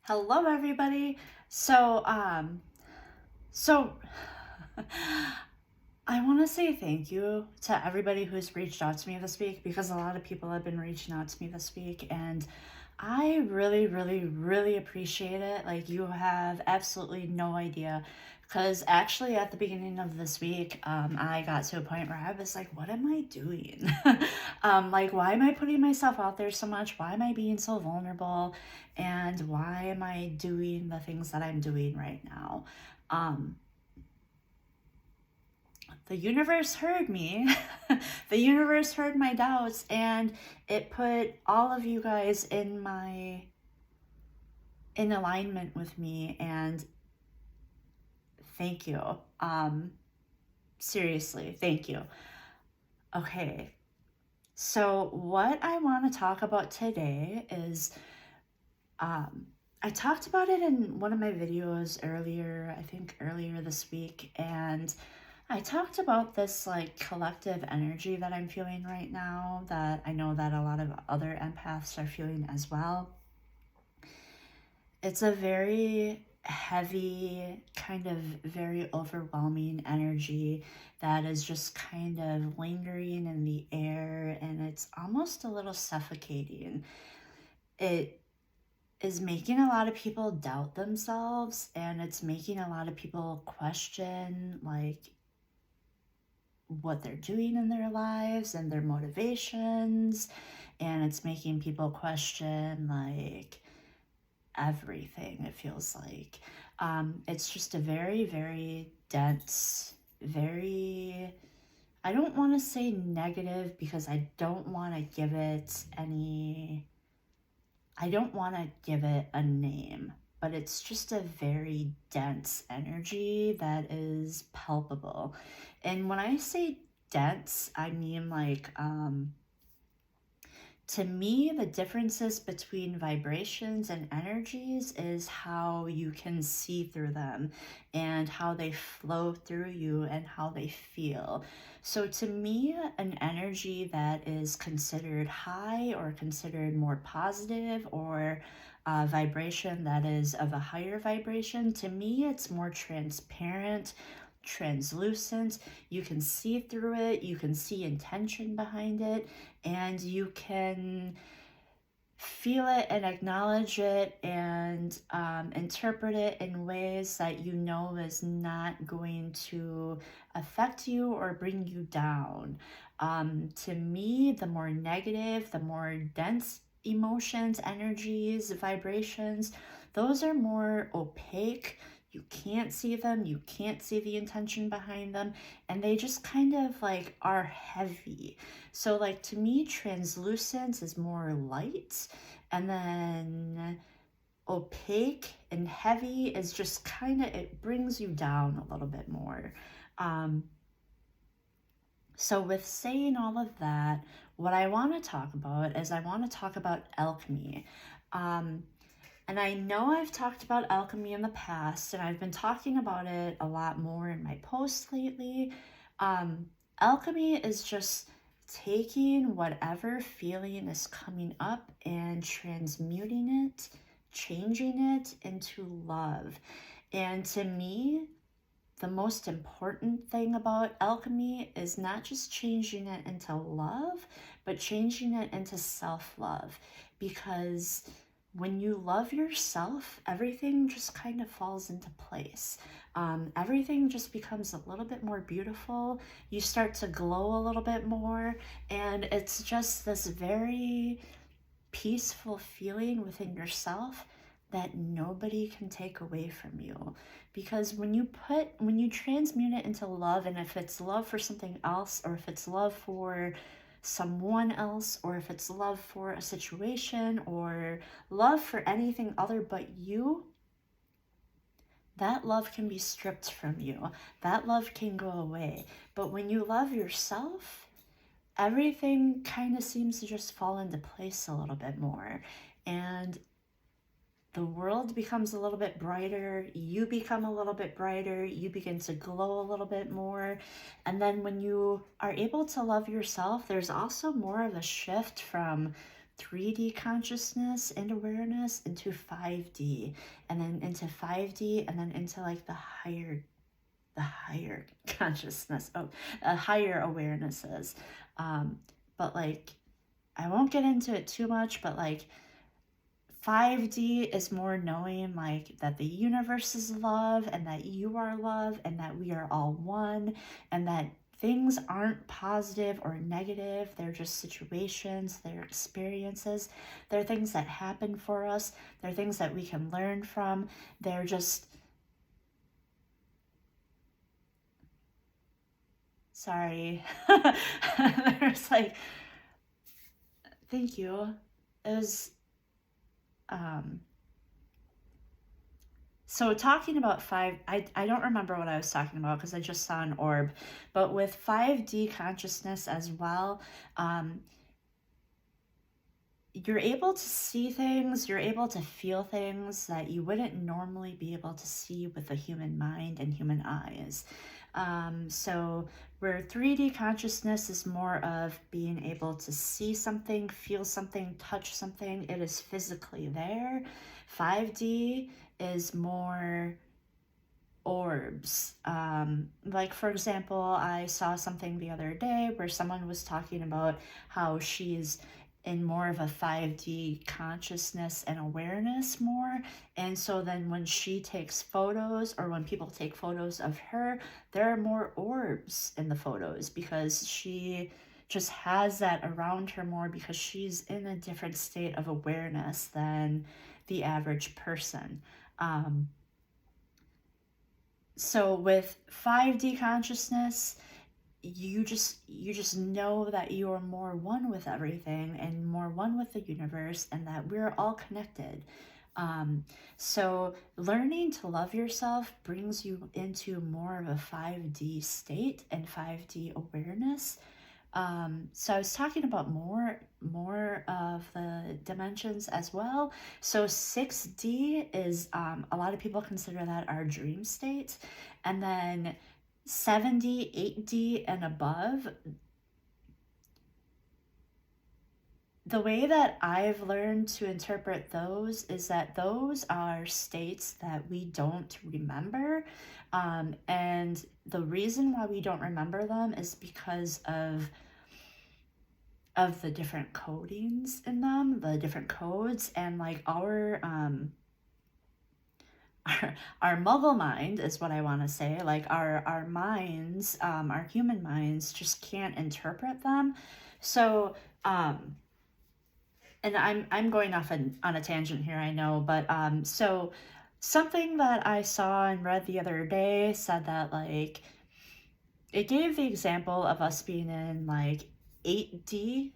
Hello, everybody. So I want to say thank you to everybody who's reached out to me this week because a lot of people have been reaching out to me this week, and I really, really, really appreciate it. Like, you have absolutely no idea. Because actually, at the beginning of this week, I got to a point where I was like, what am I doing? Like, why am I putting myself out there so much? Why am I being so vulnerable? And why am I doing the things that I'm doing right now? Um, the universe heard me. The universe heard my doubts, and it put all of you guys in alignment with me, and thank you. Seriously, thank you. Okay, so what I want to talk about today is I talked about it in one of my videos earlier, I think earlier this week, and I talked about this like collective energy that I'm feeling right now that I know that a lot of other empaths are feeling as well. It's a very heavy, kind of very overwhelming energy that is just kind of lingering in the air, and it's almost a little suffocating. It is making a lot of people doubt themselves, and it's making a lot of people question like what they're doing in their lives and their motivations, and it's making people question like everything. It feels like it's just a very, very dense, very, I don't want to say negative because I don't want to give it any, I don't want to give it a name, but it's just a very dense energy that is palpable. And when I say dense, I mean like, to me, the differences between vibrations and energies is how you can see through them and how they flow through you and how they feel. So, to me, an energy that is considered high or considered more positive, or a vibration that is of a higher vibration, to me, it's more transparent, translucent. You can see through it, you can see intention behind it, and you can feel it and acknowledge it and interpret it in ways that you know is not going to affect you or bring you down. To me, the more negative, the more dense emotions, energies, vibrations, those are more opaque. You can't see them, you can't see the intention behind them, and they just kind of like are heavy. So, like, to me, translucent is more light, and then opaque and heavy is just kind of, it brings you down a little bit more. So, with saying all of that, what I want to talk about is I want to talk about alchemy. And I know I've talked about alchemy in the past, and I've been talking about it a lot more in my posts lately. Alchemy is just taking whatever feeling is coming up and transmuting it, changing it into love. And to me, the most important thing about alchemy is not just changing it into love, but changing it into self-love. Because when you love yourself, everything just kind of falls into place. Everything just becomes a little bit more beautiful. You start to glow a little bit more, and it's just this very peaceful feeling within yourself that nobody can take away from you. Because when you transmute it into love, and if it's love for something else, or if it's love for someone else, or if it's love for a situation, or love for anything other but you, that love can be stripped from you. That love can go away. But when you love yourself, everything kind of seems to just fall into place a little bit more. And the world becomes a little bit brighter, you become a little bit brighter, you begin to glow a little bit more. And then when you are able to love yourself, there's also more of a shift from 3D consciousness and awareness into 5D, and then into 5D, and then into like the higher consciousness, higher awarenesses. But like, I won't get into it too much, but like 5D is more knowing like that the universe is love, and that you are love, and that we are all one, and that things aren't positive or negative. They're just situations, they're experiences, they're things that happen for us, they're things that we can learn from. They're just, sorry. There's like, thank you. It was, so talking about I don't remember what I was talking about because I just saw an orb, but with 5D consciousness as well, you're able to see things, you're able to feel things that you wouldn't normally be able to see with the human mind and human eyes. So where 3D consciousness is more of being able to see something, feel something, touch something, it is physically there. 5D is more orbs. Like for example, I saw something the other day where someone was talking about how she's in more of a 5D consciousness and awareness more. And so then when she takes photos, or when people take photos of her, there are more orbs in the photos because she just has that around her more, because she's in a different state of awareness than the average person. So with 5D consciousness, you just know that you are more one with everything and more one with the universe, and that we're all connected. So learning to love yourself brings you into more of a 5D state and 5D awareness. So I was talking about more of the dimensions as well. So 6D is, a lot of people consider that our dream state. And then 7D, 8D, and above, the way that I've learned to interpret those is that those are states that we don't remember. And the reason why we don't remember them is because of the different codings in them, the different codes, and like our muggle mind is what I want to say. Like our minds, our human minds just can't interpret them. So and I'm going off on a tangent here, I know, but so something that I saw and read the other day said that like it gave the example of us being in like 8D,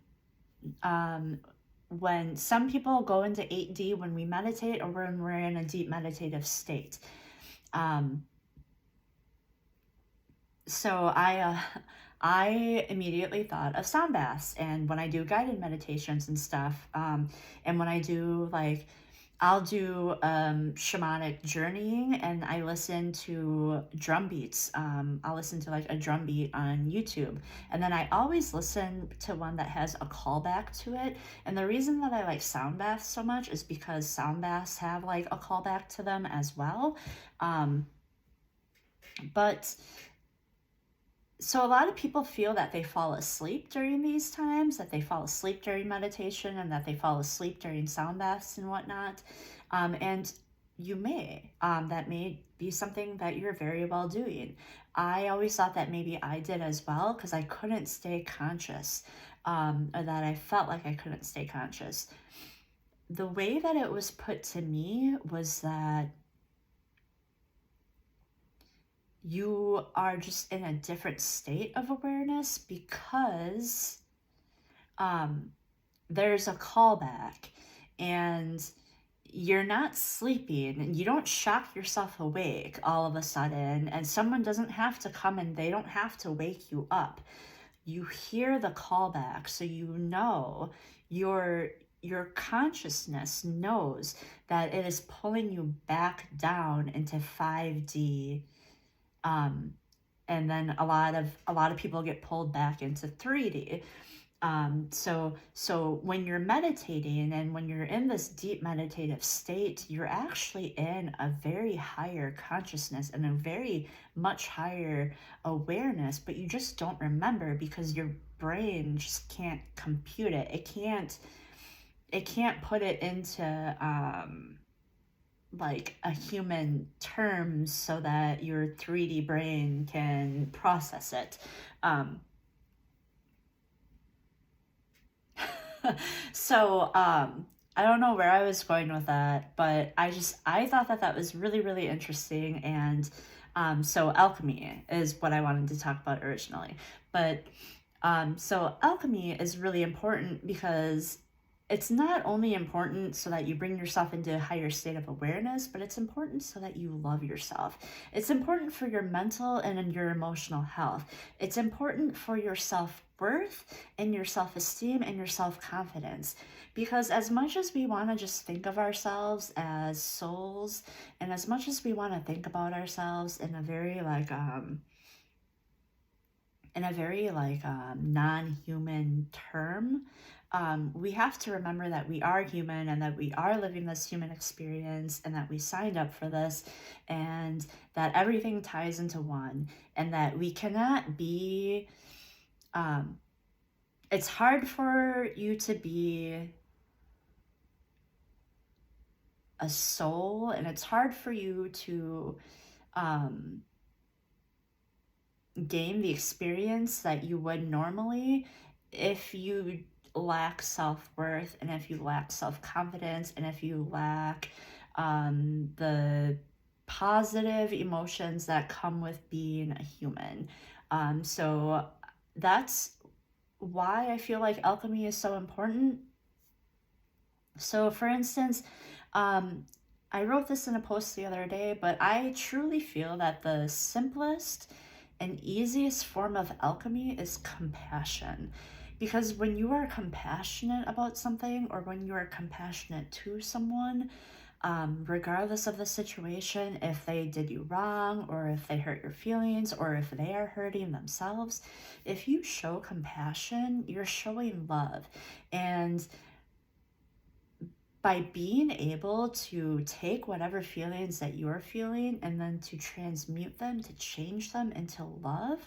when some people go into 8D when we meditate, or when we're in a deep meditative state. So I immediately thought of sound baths, and when I do guided meditations and stuff, and when I do like, I'll do shamanic journeying, and I listen to drum beats. I'll listen to like a drum beat on YouTube, and then I always listen to one that has a callback to it. And the reason that I like sound baths so much is because sound baths have like a callback to them as well. But so a lot of people feel that they fall asleep during these times, that they fall asleep during meditation, and that they fall asleep during sound baths and whatnot. And you may. That may be something that you're very well doing. I always thought that maybe I did as well, because I couldn't stay conscious, or that I felt like I couldn't stay conscious. The way that it was put to me was that you are just in a different state of awareness, because there's a callback, and you're not sleeping, and you don't shock yourself awake all of a sudden, and someone doesn't have to come and they don't have to wake you up. You hear the callback, so you know your consciousness knows that it is pulling you back down into 5D. And then a lot of people get pulled back into 3D. So when you're meditating and when you're in this deep meditative state, you're actually in a very higher consciousness and a very much higher awareness, but you just don't remember because your brain just can't compute it. It can't put it into like a human terms so that your 3D brain can process it. So I don't know where I was going with that, but I thought that was really, really interesting. And so alchemy is what I wanted to talk about originally. But so alchemy is really important because it's not only important so that you bring yourself into a higher state of awareness, but it's important so that you love yourself. It's important for your mental and your emotional health. It's important for your self-worth and your self-esteem and your self-confidence. Because as much as we want to just think of ourselves as souls, and as much as we want to think about ourselves in a very non-human term, we have to remember that we are human and that we are living this human experience and that we signed up for this and that everything ties into one and that we cannot be, it's hard for you to be a soul and it's hard for you to gain the experience that you would normally if you lack self-worth and if you lack self-confidence and if you lack the positive emotions that come with being a human. So that's why I feel like alchemy is so important. So for instance, I wrote this in a post the other day, but I truly feel that the simplest and easiest form of alchemy is compassion. Because when you are compassionate about something or when you are compassionate to someone, regardless of the situation, if they did you wrong or if they hurt your feelings or if they are hurting themselves, if you show compassion, you're showing love. And by being able to take whatever feelings that you're feeling and then to transmute them, to change them into love,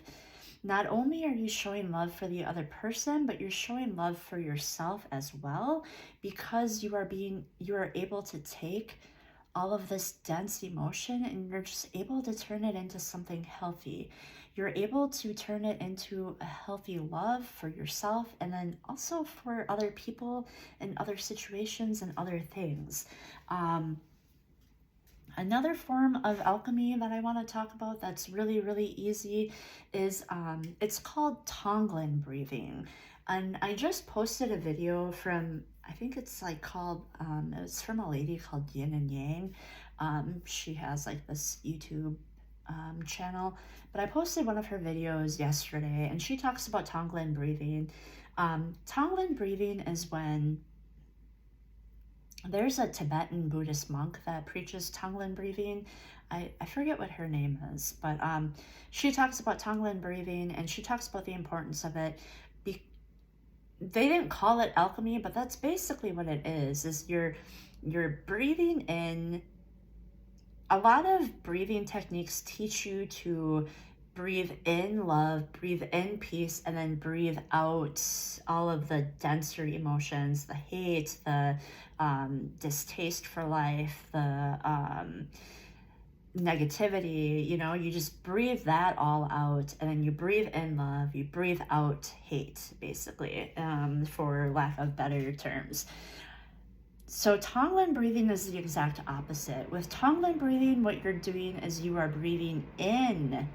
not only are you showing love for the other person, but you're showing love for yourself as well, because you are able to take all of this dense emotion and you're just able to turn it into something healthy. You're able to turn it into a healthy love for yourself and then also for other people and other situations and other things. Another form of alchemy that I want to talk about that's really, really easy is it's called Tonglen Breathing. And I just posted a video from, I think it's like called, it's from a lady called Yin and Yang. She has like this YouTube channel, but I posted one of her videos yesterday and she talks about Tonglen Breathing. Tonglen Breathing is when there's a Tibetan Buddhist monk that preaches Tonglen Breathing. I forget what her name is, but she talks about Tonglen Breathing and she talks about the importance of it. They didn't call it alchemy, but that's basically what it is you're breathing in. A lot of breathing techniques teach you to breathe in love, breathe in peace, and then breathe out all of the denser emotions, the hate, the distaste for life, the negativity. You just breathe that all out, and then you breathe in love, you breathe out hate, basically, for lack of better terms. So Tonglen breathing is the exact opposite. With Tonglen breathing, what you're doing is you are breathing in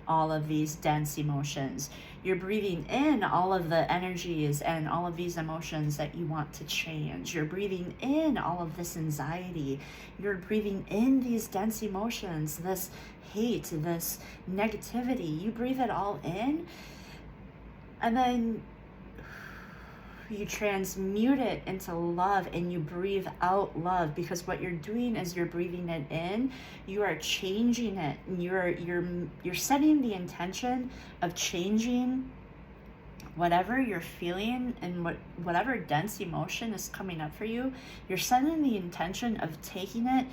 all of these dense emotions. You're breathing in all of the energies and all of these emotions that you want to change. You're breathing in all of this anxiety. You're breathing in these dense emotions, this hate, this negativity. You breathe it all in, and then you transmute it into love and you breathe out love, because what you're doing is you're breathing it in, you are changing it, and you're setting the intention of changing whatever you're feeling and whatever dense emotion is coming up for you, you're setting the intention of taking it,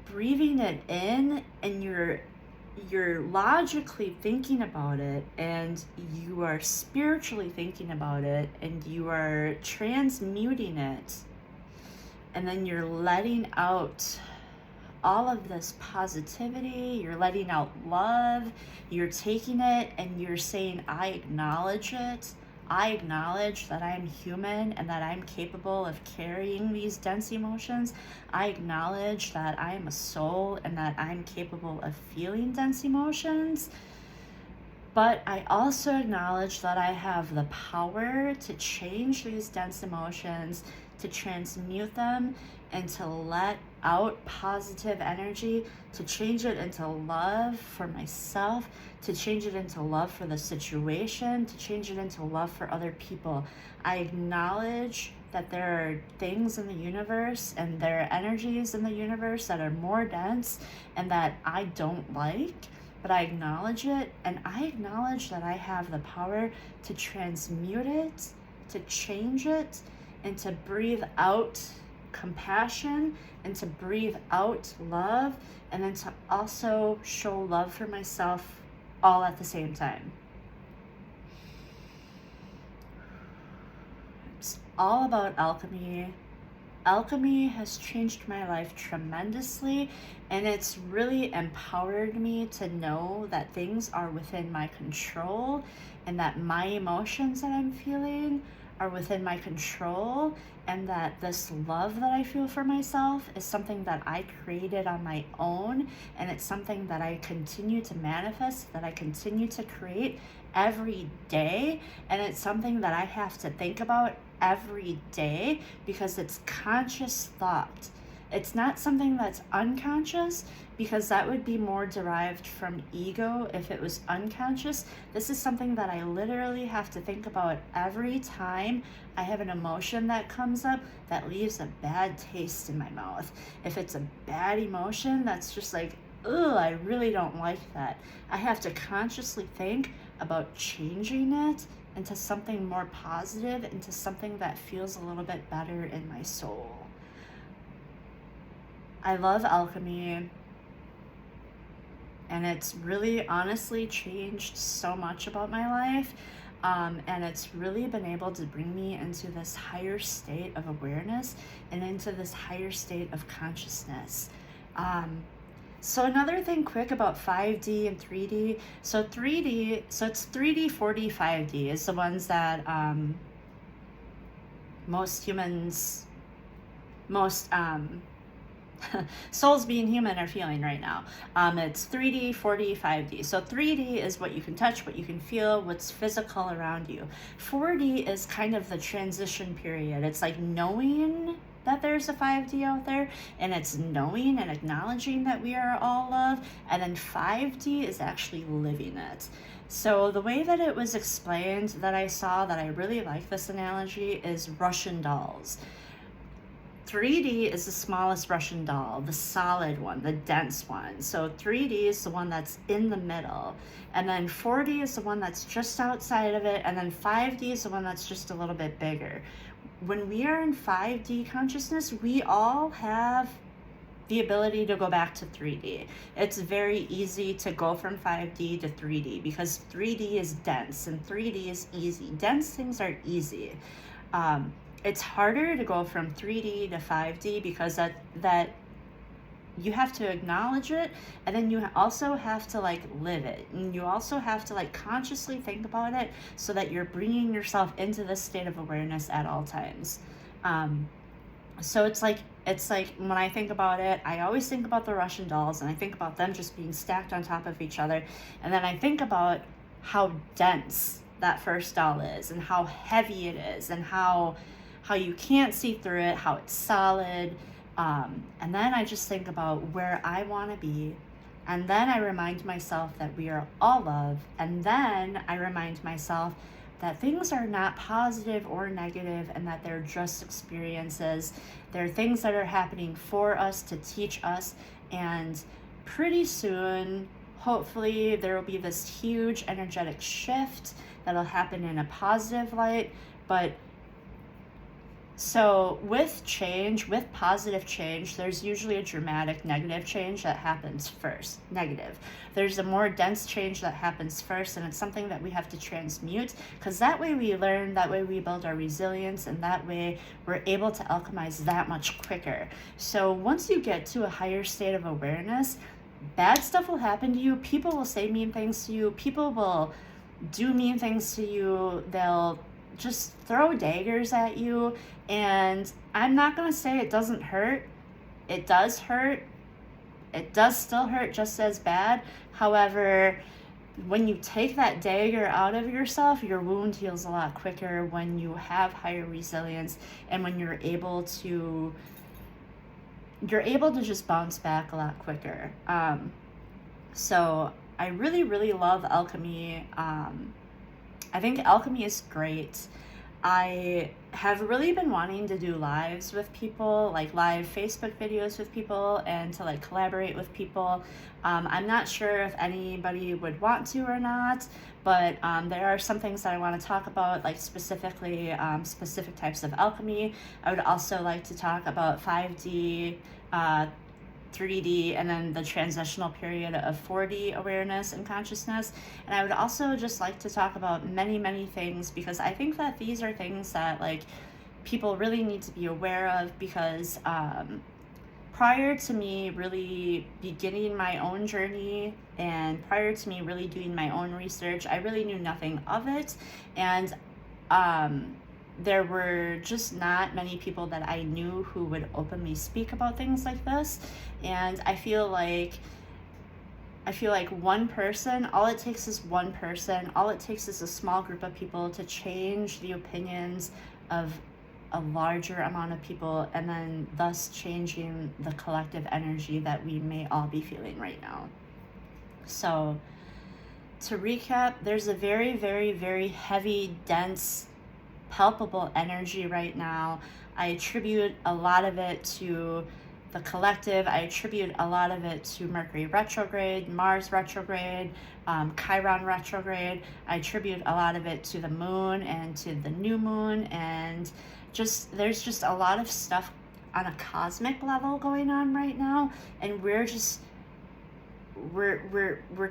breathing it in, and you're logically thinking about it, and you are spiritually thinking about it, and you are transmuting it, and then you're letting out all of this positivity, you're letting out love, you're taking it and you're saying, I acknowledge it. I acknowledge that I'm human and that I'm capable of carrying these dense emotions. I acknowledge that I am a soul and that I'm capable of feeling dense emotions. But I also acknowledge that I have the power to change these dense emotions, to transmute them, and to let out positive energy, to change it into love for myself, to change it into love for the situation, to change it into love for other people. I acknowledge that there are things in the universe and there are energies in the universe that are more dense and that I don't like, but I acknowledge it, and I acknowledge that I have the power to transmute it, to change it, and to breathe out compassion, and to breathe out love, and then to also show love for myself all at the same time. It's all about alchemy. Alchemy has changed my life tremendously, and it's really empowered me to know that things are within my control and that my emotions that I'm feeling are within my control, and that this love that I feel for myself is something that I created on my own, and it's something that I continue to manifest, that I continue to create every day, and it's something that I have to think about every day because it's conscious thought. It's not something that's unconscious, because that would be more derived from ego if it was unconscious. This is something that I literally have to think about every time I have an emotion that comes up that leaves a bad taste in my mouth. If it's a bad emotion that's just like, ugh, I really don't like that, I have to consciously think about changing it into something more positive, into something that feels a little bit better in my soul. I love alchemy, and it's really honestly changed so much about my life, and it's really been able to bring me into this higher state of awareness and into this higher state of consciousness. So another thing quick about 5D and 3D. So 3D, so it's 3D, 4D, 5D is the ones that most humans, souls being human are feeling right now. It's 3D, 4D, 5D. So 3D is what you can touch, what you can feel, what's physical around you. 4D is kind of the transition period. It's like knowing that there's a 5D out there, and it's knowing and acknowledging that we are all love, and then 5D is actually living it. So the way that it was explained that I saw, that I really like this analogy, is Russian dolls. 3D is the smallest Russian doll, the solid one, the dense one. So 3D is the one that's in the middle, and then 4D is the one that's just outside of it, and then 5D is the one that's just a little bit bigger. When we are in 5D consciousness, we all have the ability to go back to 3D. It's very easy to go from 5D to 3D because 3D is dense and 3D is easy. Dense things are easy. It's harder to go from 3D to 5D because that you have to acknowledge it, and then you also have to like live it, and you also have to like consciously think about it so that you're bringing yourself into this state of awareness at all times. So it's like when I think about it, I always think about the Russian dolls, and I think about them just being stacked on top of each other, and then I think about how dense that first doll is, and how heavy it is, and how you can't see through it, how it's solid. And then I just think about where I want to be, and then I remind myself that we are all love, and then I remind myself that things are not positive or negative, and that they're just experiences. They're things that are happening for us to teach us, and pretty soon, hopefully there will be this huge energetic shift that'll happen in a positive light. But so with change, with positive change, there's usually a dramatic negative change that happens first. Negative. There's a more dense change that happens first, and it's something that we have to transmute, because that way we learn, that way we build our resilience, and that way we're able to alchemize that much quicker. So once you get to a higher state of awareness, bad stuff will happen to you. People will say mean things to you. People will do mean things to you. They'll just throw daggers at you. And I'm not going to say it doesn't hurt. It does hurt. It does still hurt just as bad. However, when you take that dagger out of yourself, your wound heals a lot quicker when you have higher resilience, and when you're able to just bounce back a lot quicker. So I really, really love alchemy. I think alchemy is great. I have really been wanting to do lives with people, like live Facebook videos with people, and to like collaborate with people. I'm not sure if anybody would want to or not, but there are some things that I want to talk about, like specifically specific types of alchemy. I would also like to talk about 5D, 3D, and then the transitional period of 4D awareness and consciousness. And I would also just like to talk about many, many things, because I think that these are things that like people really need to be aware of, because prior to me really beginning my own journey, and prior to me really doing my own research, I really knew nothing of it. And there were just not many people that I knew who would openly speak about things like this. And I feel like one person, all it takes is one person, all it takes is a small group of people to change the opinions of a larger amount of people, and then thus changing the collective energy that we may all be feeling right now. So to recap, there's a very, very, very heavy, dense, palpable energy right now. I attribute a lot of it to the collective. I attribute a lot of it to Mercury retrograde, Mars retrograde, Chiron retrograde. I attribute a lot of it to the moon and to the new moon, and there's just a lot of stuff on a cosmic level going on right now, and we're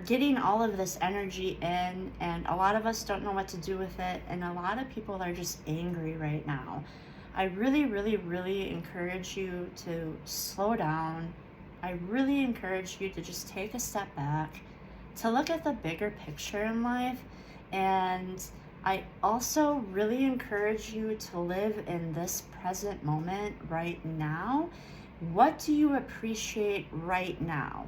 getting all of this energy in, and a lot of us don't know what to do with it, and a lot of people are just angry right now. I really, really, really encourage you to slow down. I really encourage you to just take a step back, to look at the bigger picture in life. And I also really encourage you to live in this present moment right now. What do you appreciate right now?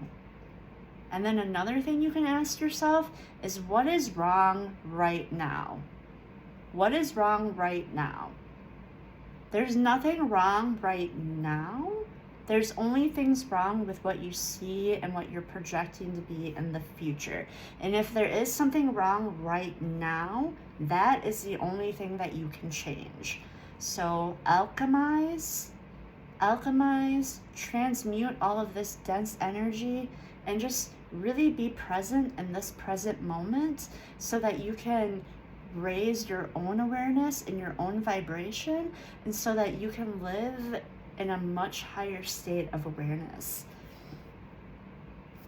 And then another thing you can ask yourself is, what is wrong right now? What is wrong right now? There's nothing wrong right now. There's only things wrong with what you see and what you're projecting to be in the future. And if there is something wrong right now, that is the only thing that you can change. So alchemize, transmute all of this dense energy, and just really be present in this present moment, so that you can raise your own awareness and your own vibration, and so that you can live in a much higher state of awareness.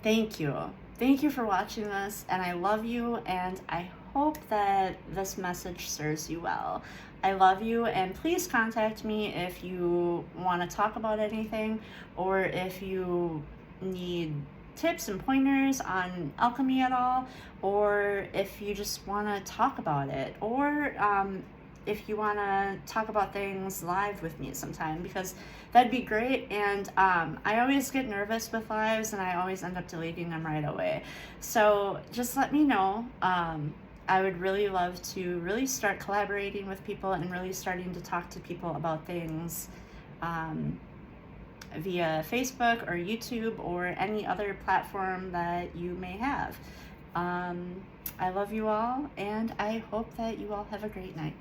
Thank you. Thank you for watching this, and I love you, and I hope that this message serves you well. I love you, and please contact me if you want to talk about anything, or if you need tips and pointers on alchemy at all, or if you just want to talk about it, or if you want to talk about things live with me sometime, because that'd be great. And I always get nervous with lives, and I always end up deleting them right away. So just let me know. I would really love to really start collaborating with people and really starting to talk to people about things via Facebook or YouTube or any other platform that you may have. I love you all, and I hope that you all have a great night.